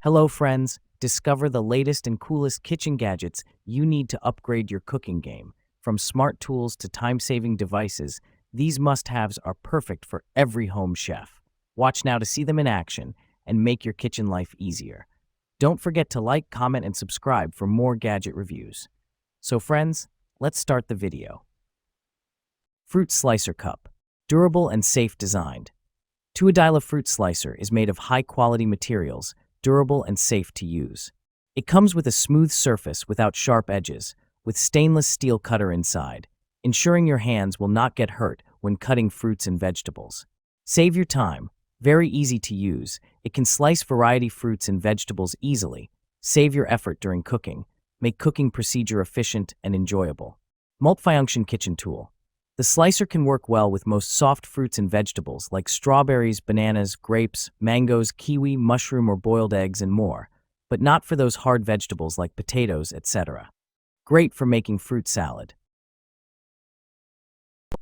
Hello, friends. Discover the latest and coolest kitchen gadgets you need to upgrade your cooking game. From smart tools to time-saving devices, these must-haves are perfect for every home chef. Watch now to see them in action and make your kitchen life easier. Don't forget to like, comment, and subscribe for more gadget reviews. So friends, let's start the video. Fruit Slicer Cup. Durable and safe designed. Tuadila Fruit Slicer is made of high-quality materials, durable and safe to use. It comes with a smooth surface without sharp edges, with stainless steel cutter inside, ensuring your hands will not get hurt when cutting fruits and vegetables. Save your time. Very easy to use, it can slice variety fruits and vegetables easily, save your effort during cooking, make cooking procedure efficient and enjoyable. Multifunction kitchen tool. The slicer can work well with most soft fruits and vegetables like strawberries, bananas, grapes, mangoes, kiwi, mushroom or boiled eggs, and more, but not for those hard vegetables like potatoes, etc. Great for making fruit salad.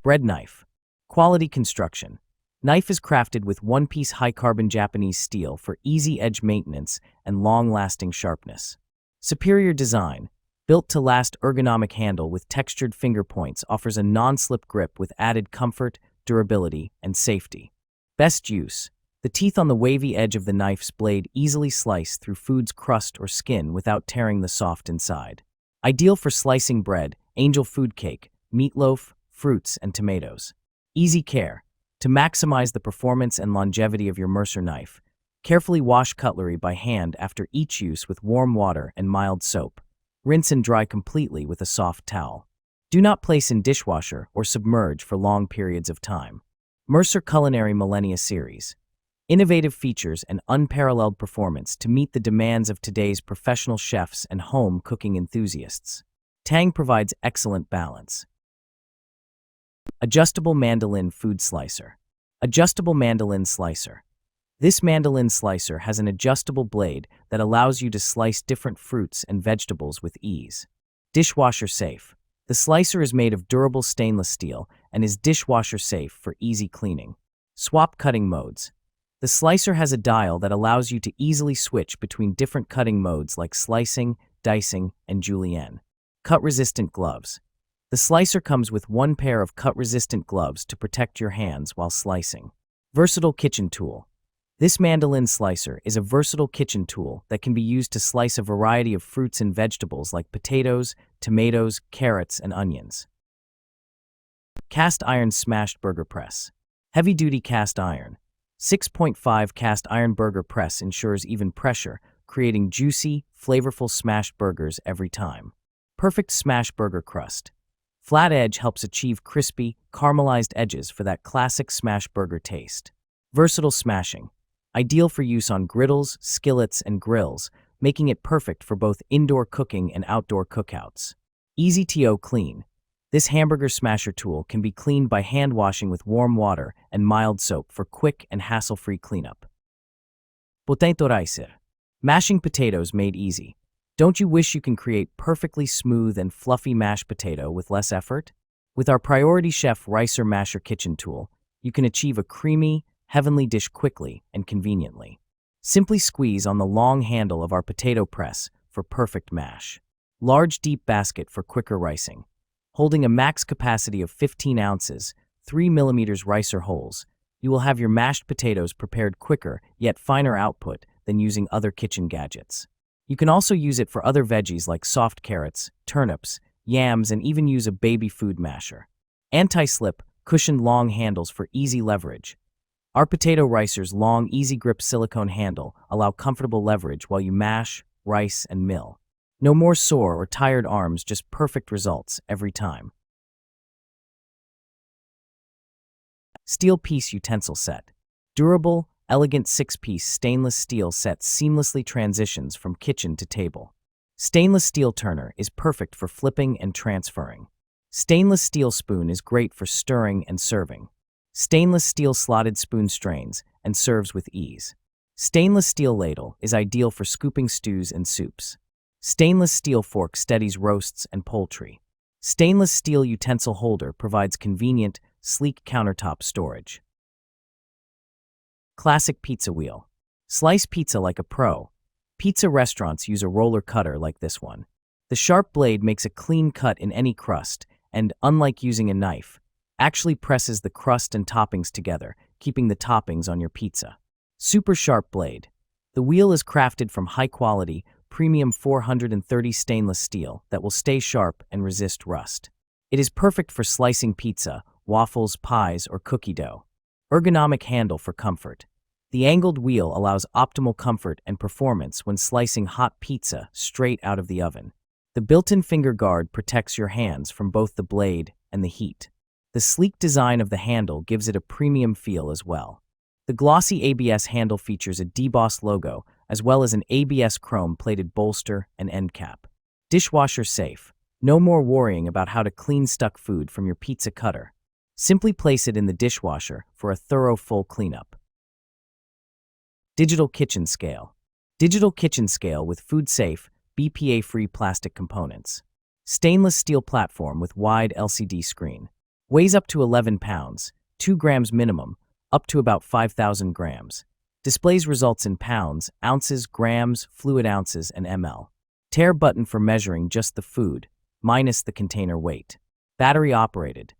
Bread knife. Quality construction. Knife is crafted with one-piece high-carbon Japanese steel for easy edge maintenance and long-lasting sharpness. Superior design. Built-to-last ergonomic handle with textured finger points offers a non-slip grip with added comfort, durability, and safety. Best use. The teeth on the wavy edge of the knife's blade easily slice through food's crust or skin without tearing the soft inside. Ideal for slicing bread, angel food cake, meatloaf, fruits, and tomatoes. Easy care. To maximize the performance and longevity of your Mercer knife, carefully wash cutlery by hand after each use with warm water and mild soap. Rinse and dry completely with a soft towel. Do not place in dishwasher or submerge for long periods of time. Mercer Culinary Millennia Series. Innovative features and unparalleled performance to meet the demands of today's professional chefs and home cooking enthusiasts. Tang provides excellent balance. Adjustable Mandolin Food Slicer. Adjustable Mandolin Slicer. This mandolin slicer has an adjustable blade that allows you to slice different fruits and vegetables with ease. Dishwasher safe. The slicer is made of durable stainless steel and is dishwasher safe for easy cleaning. Swap cutting modes. The slicer has a dial that allows you to easily switch between different cutting modes like slicing, dicing, and julienne. Cut-resistant gloves. The slicer comes with one pair of cut-resistant gloves to protect your hands while slicing. Versatile kitchen tool. This mandolin slicer is a versatile kitchen tool that can be used to slice a variety of fruits and vegetables like potatoes, tomatoes, carrots, and onions. Cast iron smashed burger press. Heavy-duty cast iron. 6.5 cast iron burger press ensures even pressure, creating juicy, flavorful smashed burgers every time. Perfect smash burger crust. Flat edge helps achieve crispy, caramelized edges for that classic smash burger taste. Versatile smashing. Ideal for use on griddles, skillets, and grills, making it perfect for both indoor cooking and outdoor cookouts. Easy to clean. This hamburger smasher tool can be cleaned by hand washing with warm water and mild soap for quick and hassle-free cleanup. Potato ricer. Mashing potatoes made easy. Don't you wish you can create perfectly smooth and fluffy mashed potato with less effort? With our Priority Chef Ricer Masher kitchen tool, you can achieve a creamy, heavenly dish quickly and conveniently. Simply squeeze on the long handle of our potato press for perfect mash. Large deep basket for quicker ricing. Holding a max capacity of 15 ounces, 3 mm ricer holes, you will have your mashed potatoes prepared quicker yet finer output than using other kitchen gadgets. You can also use it for other veggies like soft carrots, turnips, yams, and even use a baby food masher. Anti-slip, cushioned long handles for easy leverage. Our potato ricer's long, easy grip silicone handle allow comfortable leverage while you mash, rice, and mill. No more sore or tired arms, just perfect results every time. Steel piece utensil set. Durable, elegant 6-piece stainless steel set seamlessly transitions from kitchen to table. Stainless steel turner is perfect for flipping and transferring. Stainless steel spoon is great for stirring and serving. Stainless steel slotted spoon strains and serves with ease. Stainless steel ladle is ideal for scooping stews and soups. Stainless steel fork steadies roasts and poultry. Stainless steel utensil holder provides convenient, sleek countertop storage. Classic pizza wheel. Slice pizza like a pro. Pizza restaurants use a roller cutter like this one. The sharp blade makes a clean cut in any crust and, unlike using a knife, actually presses the crust and toppings together, keeping the toppings on your pizza. Super sharp blade. The wheel is crafted from high-quality, premium 430 stainless steel that will stay sharp and resist rust. It is perfect for slicing pizza, waffles, pies, or cookie dough. Ergonomic handle for comfort. The angled wheel allows optimal comfort and performance when slicing hot pizza straight out of the oven. The built-in finger guard protects your hands from both the blade and the heat. The sleek design of the handle gives it a premium feel as well. The glossy ABS handle features a debossed logo, as well as an ABS chrome-plated bolster and end cap. Dishwasher safe. No more worrying about how to clean stuck food from your pizza cutter. Simply place it in the dishwasher for a thorough full cleanup. Digital kitchen scale. Digital kitchen scale with food-safe, BPA-free plastic components. Stainless steel platform with wide LCD screen. Weighs up to 11 pounds, 2 grams minimum, up to about 5,000 grams. Displays results in pounds, ounces, grams, fluid ounces, and ml. Tare button for measuring just the food, minus the container weight. Battery operated.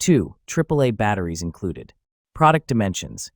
2 AAA batteries included. Product dimensions: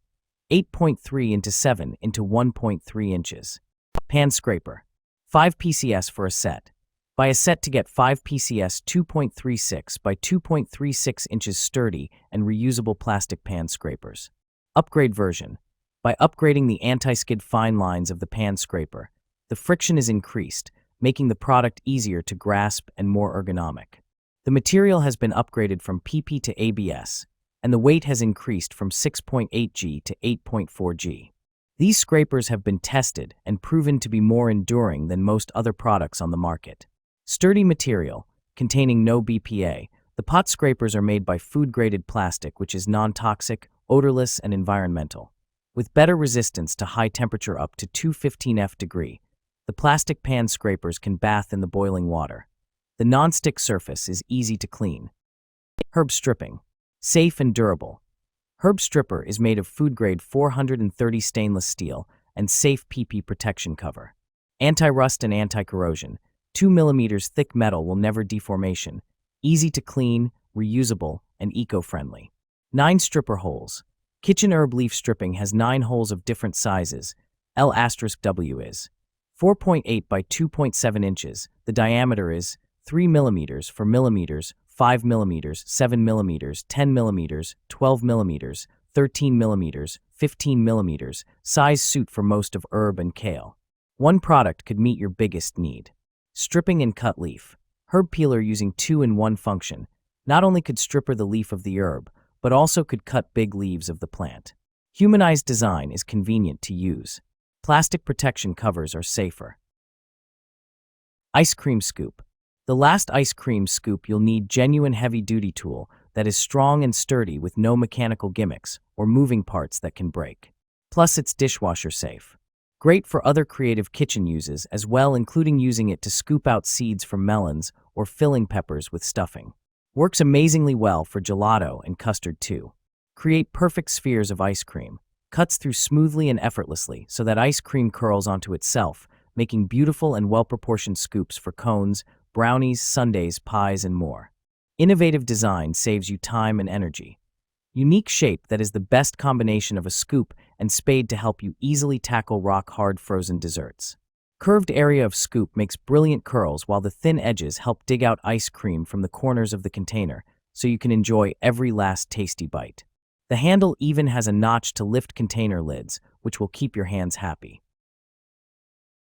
8.3 into 7 into 1.3 inches. Pan scraper. 5 PCS for a set. Buy a set to get 5 PCS 2.36 by 2.36 inches sturdy and reusable plastic pan scrapers. Upgrade version. By upgrading the anti-skid fine lines of the pan scraper, the friction is increased, making the product easier to grasp and more ergonomic. The material has been upgraded from PP to ABS, and the weight has increased from 6.8 G to 8.4 G. These scrapers have been tested and proven to be more enduring than most other products on the market. Sturdy material, containing no BPA, the pot scrapers are made by food-graded plastic which is non-toxic, odorless, and environmental. With better resistance to high temperature up to 215 degree, the plastic pan scrapers can bath in the boiling water. The non-stick surface is easy to clean. Herb stripping. Safe and durable. Herb stripper is made of food-grade 430 stainless steel and safe PP protection cover. Anti-rust and anti-corrosion. 2 mm thick metal will never deformation. Easy to clean, reusable, and eco-friendly. 9 stripper holes. Kitchen herb leaf stripping has 9 holes of different sizes. L*W is 4.8 by 2.7 inches. The diameter is 3 mm for millimeters, 5 mm, 7 mm, 10 mm, 12 mm, 13 mm, 15 mm, size suit for most of herb and kale. One product could meet your biggest need. Stripping and cut leaf. Herb peeler using 2-in-1 function. Not only could stripper the leaf of the herb, but also could cut big leaves of the plant. Humanized design is convenient to use. Plastic protection covers are safer. Ice cream scoop. The last ice cream scoop you'll need genuine heavy-duty tool that is strong and sturdy with no mechanical gimmicks or moving parts that can break. Plus it's dishwasher safe. Great for other creative kitchen uses as well, including using it to scoop out seeds from melons or filling peppers with stuffing. Works amazingly well for gelato and custard too. Create perfect spheres of ice cream. Cuts through smoothly and effortlessly so that ice cream curls onto itself, making beautiful and well-proportioned scoops for cones, brownies, sundaes, pies, and more. Innovative design saves you time and energy. Unique shape that is the best combination of a scoop and spade to help you easily tackle rock-hard frozen desserts. Curved area of scoop makes brilliant curls while the thin edges help dig out ice cream from the corners of the container so you can enjoy every last tasty bite. The handle even has a notch to lift container lids, which will keep your hands happy.